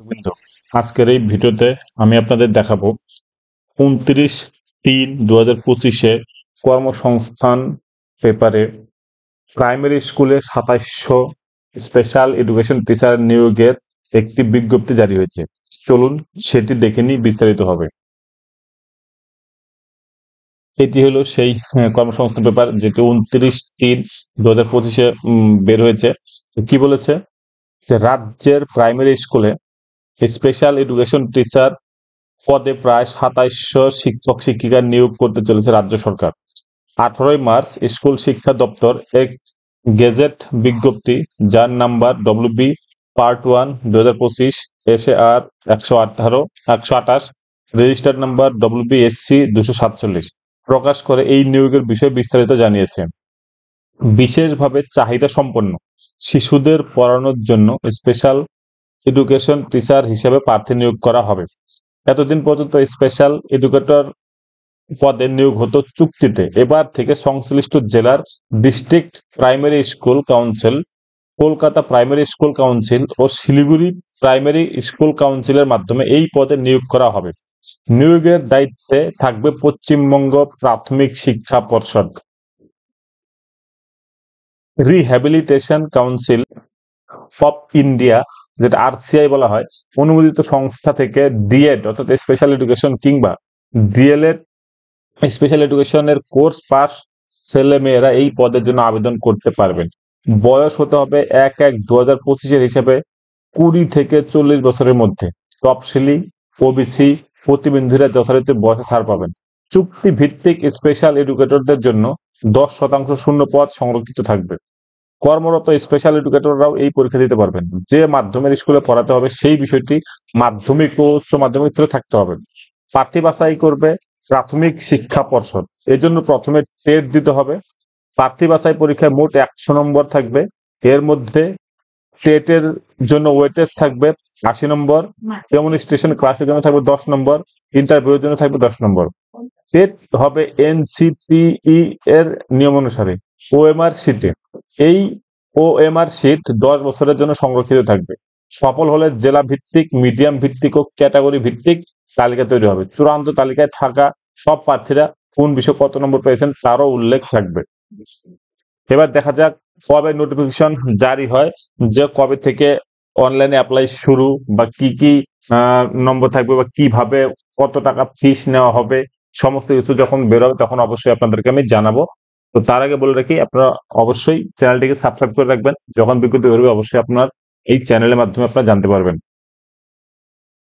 বিন্দু, আজকের এই ভিডিওতে আমি আপনাদের দেখাবো 29/3/2025-এ কর্মসংস্থান পেপারে প্রাইমারি স্কুলে 2700 স্পেশাল এডুকেশন টিচার নিয়োগের একটি বিজ্ঞপ্তি জারি হয়েছে। চলুন সেটি দেখে নিই বিস্তারিত হবে। এটি হলো সেই কর্মসংস্থান পেপার যেটি 29/3/2025-এ বের হয়েছে। কি বলেছে যে রাজ্যের প্রাইমারি স্কুলে স্পেশাল এডুকেশন টিচার পদে প্রায় 2700 শিক্ষক শিক্ষিকা নিয়োগ করতে চলেছে রাজ্য সরকার। 18 মার্চ স্কুল শিক্ষা দপ্তর এক গেজেট বিজ্ঞপ্তি যার number WB part 1 2025 SAR 128 register number WBSC 247 প্রকাশ করে এই নিয়োগের বিষয়ে বিস্তারিত জানিয়েছে। বিশেষভাবে চাহিদা সম্পন্ন শিশুদের পড়ানোর জন্য স্পেশাল এডুকেশন টিচার হিসেবে প্রার্থী নিয়োগ করা হবে। এতদিন পর্যন্ত স্পেশাল এডুকেটর পদে নিয়োগ হতো চুক্তিতে। এবার থেকে সংশ্লিষ্ট জেলার district primary school council, Kolkata primary school council ও শিলিগুড়ি প্রাইমারি স্কুল কাউন্সিলের মাধ্যমে এই পদে নিয়োগ করা হবে। নিয়োগের দায়িত্বে থাকবে পশ্চিমবঙ্গ প্রাথমিক শিক্ষা পর্ষদ। রিহ্যাবিলিটেশন কাউন্সিল অফ ইন্ডিয়া, যেটা RCI বলা হয়, অনুমোদিত সংস্থা থেকে ডিএড অর্থাৎ স্পেশাল এডুকেশন কিংবা ডিএলএড স্পেশাল এডুকেশনের কোর্স পাস ছেলেমেয়েরা এই পদের জন্য আবেদন করতে পারবেন। বয়স হতে হবে 1/1/2025 হিসেবে 20 থেকে 40 বছরের মধ্যে। তফসিলি ওবিসি প্রতিবন্ধীরা যথারীতি বয়সে ছাড় পাবেন। চুক্তি ভিত্তিক স্পেশাল এডুকেটরদের জন্য 10% শূন্য পদ সংরক্ষিত থাকবে। কর্মরত স্পেশাল এডুকেটররাও এই পরীক্ষা দিতে পারবেন। যে মাধ্যমের স্কুলে পড়াতে হবে সেই বিষয়টি মাধ্যমিক ও উচ্চ মাধ্যমিক স্তরে থাকতে হবে। প্রার্থী বাছাই করবে প্রাথমিক শিক্ষা পর্ষদ। এই জন্য প্রথমে টেট দিতে হবে। প্রার্থী বাছাই পরীক্ষায় মোট 100 নম্বর থাকবে। এর মধ্যে টেটের জন্য ওয়েটেজ থাকবে 80 নম্বর, ডেমনস্ট্রেশন ক্লাসের জন্য থাকবে 10 নম্বর, ইন্টারভিউর জন্য থাকবে 10 নম্বর। টেট হবে NCTE এর নিয়ম অনুসারে OMR শিটে। এই OMR শিট 10 বছরের জন্য সংরক্ষিত থাকবে। সফল হলে জেলা ভিত্তিক, মিডিয়াম ভিত্তিক ও ক্যাটাগরি ভিত্তিক তালিকা তৈরি হবে। চূড়ান্ত তালিকায় থাকা সব প্রার্থীরা কোন বিষয়ে কত নম্বর পেয়েছেন তারও উল্লেখ থাকবে। এবার দেখা যাক কবে নোটিফিকেশন জারি হয়, যে কবে থেকে অনলাইনে অ্যাপ্লাই শুরু, বা কি কি নম্বর থাকবে, বা কিভাবে কত টাকা ফিস নেওয়া হবে, সমস্ত কিছু যখন বেরোবে তখন অবশ্যই আপনাদেরকে আমি জানাবো। তো তার আগে বলে রাখি, আপনারা অবশ্যই চ্যানেলটিকে সাবস্ক্রাইব করে রাখবেন। যখন বিজ্ঞপ্তি বেরোবে অবশ্যই আপনার এই চ্যানেলের মাধ্যমে আপনারা জানতে পারবেন।